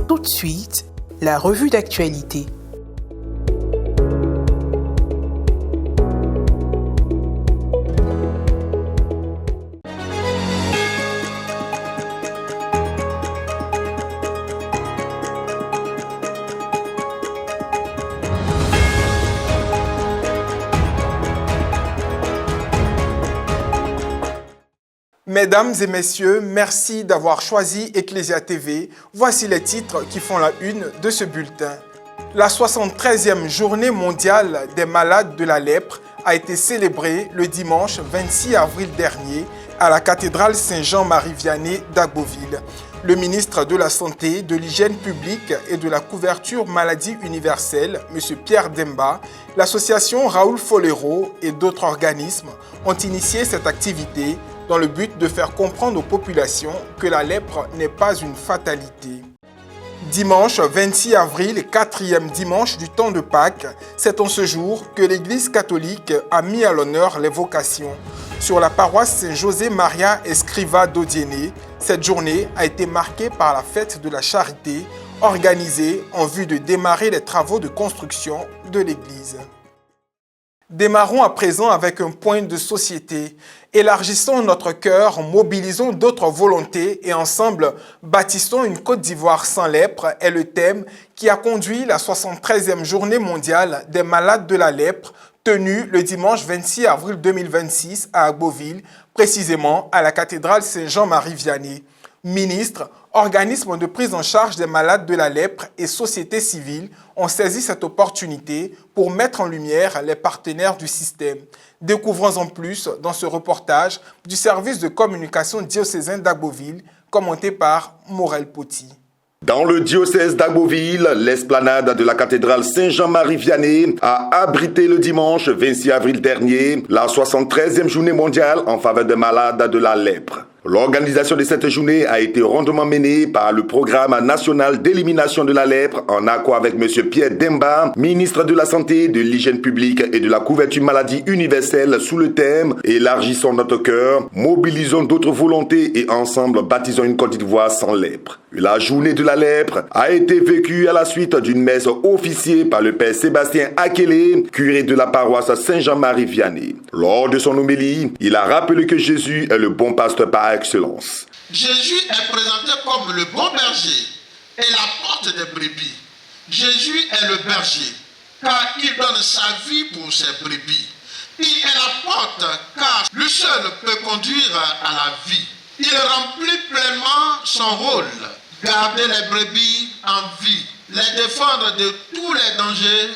tout de suite la revue d'actualité. Mesdames et messieurs, merci d'avoir choisi Ecclesia TV. Voici les titres qui font la une de ce bulletin. La 73e journée mondiale des malades de la lèpre a été célébrée le dimanche 26 avril dernier à la cathédrale Saint-Jean-Marie Vianney d'Agboville. Le ministre de la Santé, de l'Hygiène publique et de la couverture maladie universelle, M. Pierre Demba, l'association Raoul Folero et d'autres organismes ont initié cette activité dans le but de faire comprendre aux populations que la lèpre n'est pas une fatalité. Dimanche 26 avril, quatrième dimanche du temps de Pâques, c'est en ce jour que l'Église catholique a mis à l'honneur les vocations. Sur la paroisse Saint-José Maria Escriva d'Odiéné, cette journée a été marquée par la fête de la charité, organisée en vue de démarrer les travaux de construction de l'Église. Démarrons à présent avec un point de société. Élargissons notre cœur, mobilisons d'autres volontés et ensemble bâtissons une Côte d'Ivoire sans lèpre est le thème qui a conduit la 73e journée mondiale des malades de la lèpre tenue le dimanche 26 avril 2026 à Agboville, précisément à la cathédrale Saint-Jean-Marie Vianney. Ministres, organismes de prise en charge des malades de la lèpre et société civile ont saisi cette opportunité pour mettre en lumière les partenaires du système. Découvrons en plus dans ce reportage du service de communication diocésain d'Agboville, commenté par Morel Poti. Dans le diocèse d'Agboville, l'esplanade de la cathédrale Saint-Jean-Marie Vianney a abrité le dimanche 26 avril dernier la 73e journée mondiale en faveur des malades de la lèpre. L'organisation de cette journée a été rondement menée par le programme national d'élimination de la lèpre en accord avec M. Pierre Demba, ministre de la Santé, de l'Hygiène publique et de la couverture maladie universelle sous le thème « Élargissons notre cœur, mobilisons d'autres volontés et ensemble bâtissons une Côte d'Ivoire sans lèpre ». La journée de la lèpre a été vécue à la suite d'une messe officiée par le père Sébastien Akele, curé de la paroisse Saint-Jean-Marie Vianney. Lors de son homélie, il a rappelé que Jésus est le bon pasteur par excellence. Jésus est présenté comme le bon berger et la porte des brebis. Jésus est le berger, car il donne sa vie pour ses brebis. Il est la porte, car lui seul peut conduire à la vie. Il remplit pleinement son rôle, garder les brebis en vie, les défendre de tous les dangers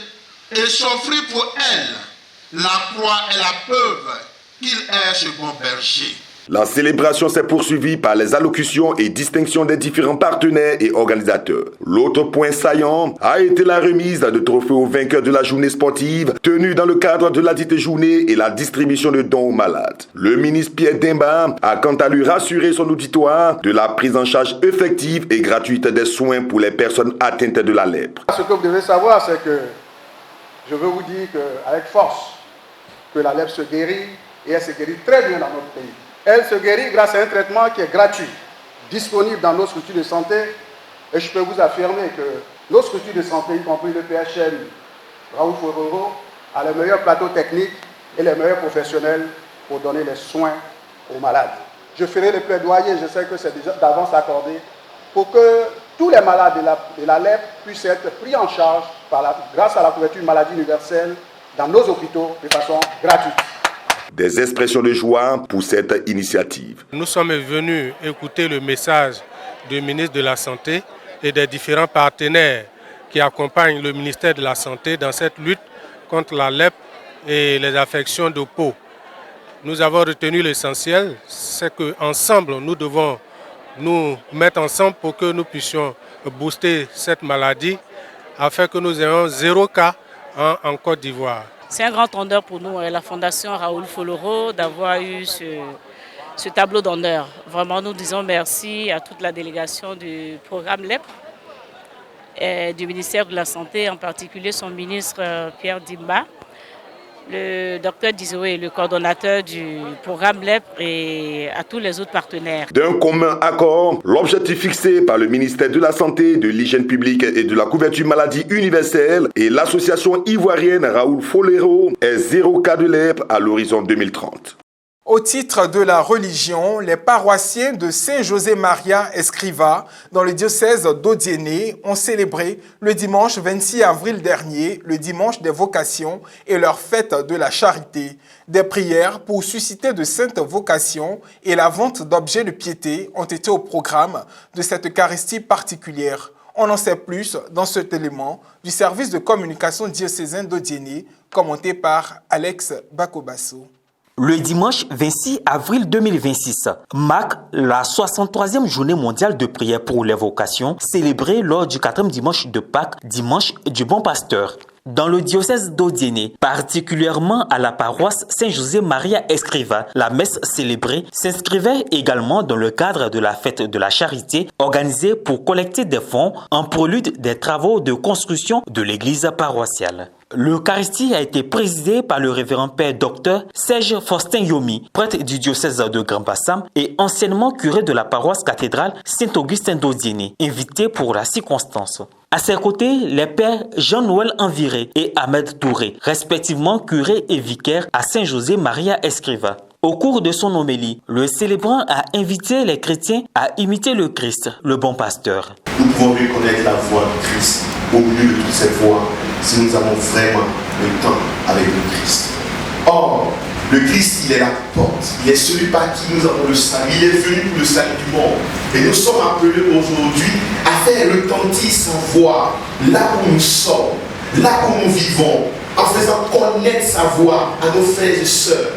et s'offrir pour elles. La croix est la preuve qu'il est ce bon berger. La célébration s'est poursuivie par les allocutions et distinctions des différents partenaires et organisateurs. L'autre point saillant a été la remise de trophées aux vainqueurs de la journée sportive tenue dans le cadre de la dite journée et la distribution de dons aux malades. Le ministre Pierre Demba a quant à lui rassuré son auditoire de la prise en charge effective et gratuite des soins pour les personnes atteintes de la lèpre. Ce que vous devez savoir, c'est que je veux vous dire qu'avec force, que la lèpre se guérit et elle se guérit très bien dans notre pays. Elle se guérit grâce à un traitement qui est gratuit, disponible dans nos structures de santé. Et je peux vous affirmer que nos structures de santé, y compris le PHM Raoul Folero, a les meilleurs plateaux techniques et les meilleurs professionnels pour donner les soins aux malades. Je ferai le plaidoyer, je sais que c'est déjà d'avance accordé, pour que tous les malades de la lèpre puissent être pris en charge grâce à la couverture maladie universelle dans nos hôpitaux de façon gratuite. Des expressions de joie pour cette initiative. Nous sommes venus écouter le message du ministre de la Santé et des différents partenaires qui accompagnent le ministère de la Santé dans cette lutte contre la lèpre et les affections de peau. Nous avons retenu l'essentiel, c'est qu'ensemble nous devons nous mettre ensemble pour que nous puissions booster cette maladie afin que nous ayons 0 cas en Côte d'Ivoire. C'est un grand honneur pour nous, la Fondation Raoul Folero, d'avoir eu ce tableau d'honneur. Vraiment, nous disons merci à toute la délégation du programme lèpre et du ministère de la Santé, en particulier son ministre Pierre Demba, le docteur Dizoué, le coordonnateur du programme LEP et à tous les autres partenaires. D'un commun accord, l'objectif fixé par le ministère de la Santé, de l'Hygiène publique et de la couverture maladie universelle et l'association ivoirienne Raoul Folero est 0 cas de lèpre à l'horizon 2030. Au titre de la religion, les paroissiens de Saint-José-Maria Escriva, dans le diocèse d'Odiéné, ont célébré le dimanche 26 avril dernier, le dimanche des vocations et leur fête de la charité. Des prières pour susciter de saintes vocations et la vente d'objets de piété ont été au programme de cette Eucharistie particulière. On en sait plus dans cet élément du service de communication diocésain d'Odiéné, commenté par Alex Bakobasso. Le dimanche 26 avril 2026 marque la 63e journée mondiale de prière pour les vocations, célébrée lors du 4e dimanche de Pâques, dimanche du Bon Pasteur. Dans le diocèse d'Odiéné, particulièrement à la paroisse Saint-José-Maria Escriva, la messe célébrée s'inscrivait également dans le cadre de la fête de la charité organisée pour collecter des fonds en prélude des travaux de construction de l'église paroissiale. L'Eucharistie a été présidée par le révérend père docteur Serge Faustin Yomi, prêtre du diocèse de Grand-Bassam et anciennement curé de la paroisse cathédrale Saint-Augustin d'Odiéné, invité pour la circonstance. À ses côtés, les pères Jean-Noël Enviré et Ahmed Touré, respectivement curé et vicaire à Saint-José-Maria Escriva. Au cours de son homélie, le célébrant a invité les chrétiens à imiter le Christ, le bon pasteur. Nous pouvons reconnaître la voix du Christ au milieu de toutes ces voix si nous avons vraiment le temps avec le Christ. Or, le Christ, il est la porte, il est celui par qui nous avons le salut, il est venu pour le salut du monde. Et nous sommes appelés aujourd'hui à faire retentir sa voix là où nous sommes, là où nous vivons, en faisant connaître sa voix à nos frères et sœurs.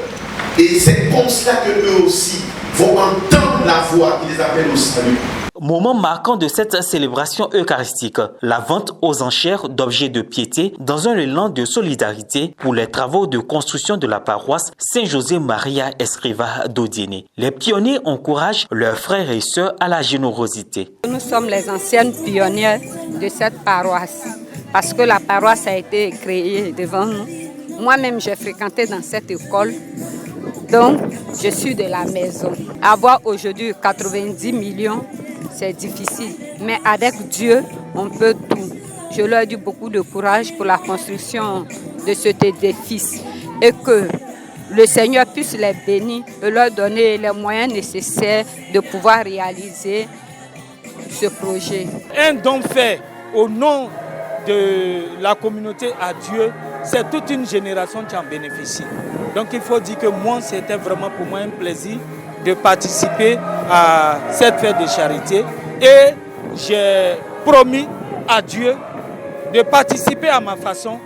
Et c'est comme cela qu'eux aussi vont entendre la voix qui les appelle au salut. Moment marquant de cette célébration eucharistique, la vente aux enchères d'objets de piété dans un élan de solidarité pour les travaux de construction de la paroisse Saint-José-Maria Escriva d'Odiéné. Les pionniers encouragent leurs frères et sœurs à la générosité. Nous sommes les anciennes pionnières de cette paroisse parce que la paroisse a été créée devant nous. Moi-même, j'ai fréquenté dans cette école. Donc, je suis de la maison. Avoir aujourd'hui 90 millions, c'est difficile. Mais avec Dieu, on peut tout. Je leur dis beaucoup de courage pour la construction de cet édifice. Et que le Seigneur puisse les bénir et leur donner les moyens nécessaires de pouvoir réaliser ce projet. Un don fait au nom de la communauté à Dieu, c'est toute une génération qui en bénéficie. Donc il faut dire que moi, c'était vraiment pour moi un plaisir de participer à cette fête de charité. Et j'ai promis à Dieu de participer à ma façon,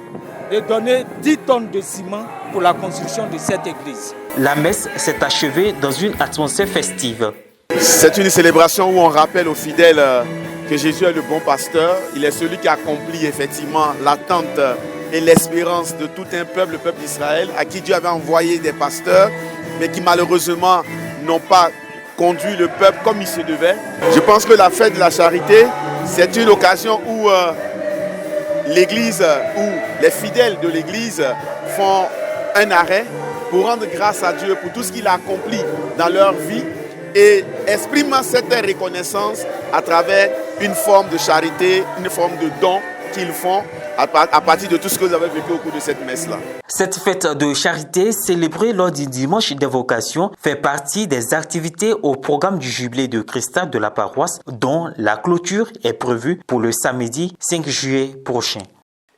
de donner 10 tonnes de ciment pour la construction de cette église. La messe s'est achevée dans une atmosphère festive. C'est une célébration où on rappelle aux fidèles que Jésus est le bon pasteur. Il est celui qui accomplit effectivement l'attente et l'espérance de tout un peuple, le peuple d'Israël, à qui Dieu avait envoyé des pasteurs, mais qui malheureusement n'ont pas conduit le peuple comme il se devait. Je pense que la fête de la charité, c'est une occasion où l'Église, où les fidèles de l'Église font un arrêt pour rendre grâce à Dieu pour tout ce qu'il a accompli dans leur vie et expriment cette reconnaissance à travers une forme de charité, une forme de don qu'ils font à partir de tout ce que vous avez vécu au cours de cette messe-là. Cette fête de charité, célébrée lors du dimanche des vocations, fait partie des activités au programme du jubilé de Christ de la paroisse, dont la clôture est prévue pour le samedi 5 juillet prochain.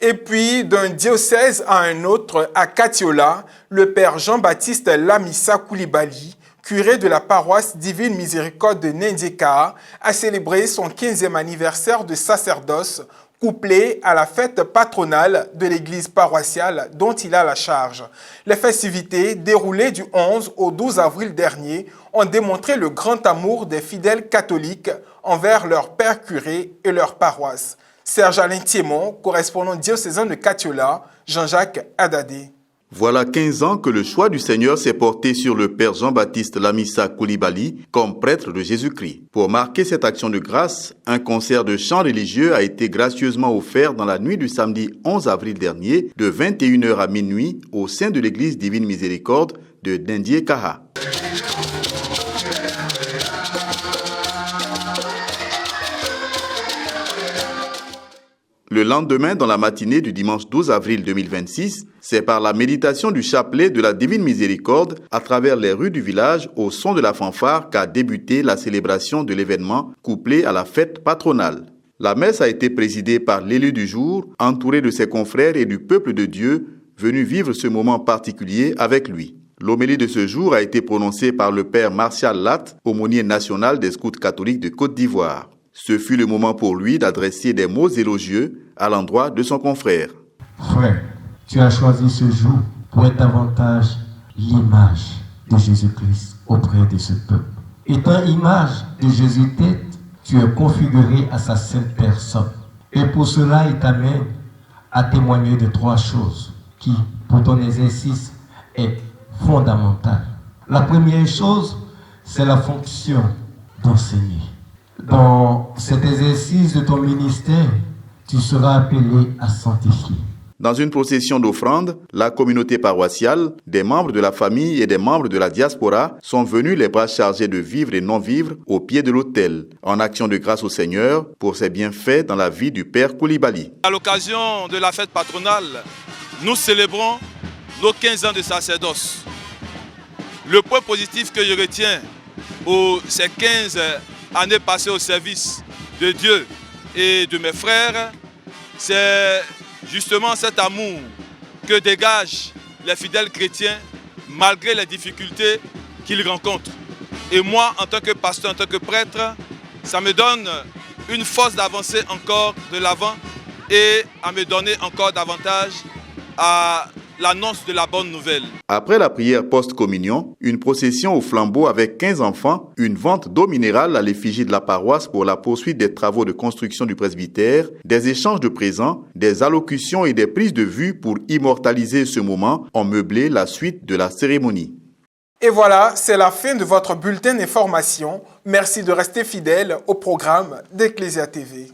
Et puis, d'un diocèse à un autre, à Katiola, le père Jean-Baptiste Lamissa Koulibaly, curé de la paroisse Divine Miséricorde de Nendeka, a célébré son 15e anniversaire de sacerdoce, couplé à la fête patronale de l'église paroissiale dont il a la charge. Les festivités, déroulées du 11 au 12 avril dernier, ont démontré le grand amour des fidèles catholiques envers leur père curé et leur paroisse. Serge Alain Thiémon, correspondant diocésain de Katiola, Jean-Jacques Adadé. Voilà 15 ans que le choix du Seigneur s'est porté sur le Père Jean-Baptiste Lamissa Coulibaly comme prêtre de Jésus-Christ. Pour marquer cette action de grâce, un concert de chants religieux a été gracieusement offert dans la nuit du samedi 11 avril dernier de 21h à minuit au sein de l'église Divine Miséricorde de Dendié-Kaha. Le lendemain, dans la matinée du dimanche 12 avril 2026, c'est par la méditation du chapelet de la Divine Miséricorde à travers les rues du village au son de la fanfare qu'a débuté la célébration de l'événement couplé à la fête patronale. La messe a été présidée par l'élu du jour, entouré de ses confrères et du peuple de Dieu, venu vivre ce moment particulier avec lui. L'homélie de ce jour a été prononcée par le père Martial Latte, aumônier national des scouts catholiques de Côte d'Ivoire. Ce fut le moment pour lui d'adresser des mots élogieux à l'endroit de son confrère. Frère, tu as choisi ce jour pour être davantage l'image de Jésus-Christ auprès de ce peuple. Étant image de Jésus-tête, tu es configuré à sa sainte personne. Et pour cela, il t'amène à témoigner de 3 choses qui, pour ton exercice, est fondamentale. La première chose, c'est la fonction d'enseigner. Dans cet exercice de ton ministère, tu seras appelé à sanctifier. Dans une procession d'offrandes, la communauté paroissiale, des membres de la famille et des membres de la diaspora sont venus les bras chargés de vivre et non-vivre au pied de l'autel, en action de grâce au Seigneur pour ses bienfaits dans la vie du Père Coulibaly. À l'occasion de la fête patronale, nous célébrons nos 15 ans de sacerdoce. Le point positif que je retiens pour ces 15 années passées au service de Dieu et de mes frères, c'est justement cet amour que dégagent les fidèles chrétiens malgré les difficultés qu'ils rencontrent. Et moi, en tant que pasteur, en tant que prêtre, ça me donne une force d'avancer encore de l'avant et à me donner encore davantage à l'annonce de la bonne nouvelle. Après la prière post-communion, une procession au flambeau avec 15 enfants, une vente d'eau minérale à l'effigie de la paroisse pour la poursuite des travaux de construction du presbytère, des échanges de présents, des allocutions et des prises de vue pour immortaliser ce moment ont meublé la suite de la cérémonie. Et voilà, c'est la fin de votre bulletin d'information. Merci de rester fidèle au programme d'Ecclesia TV.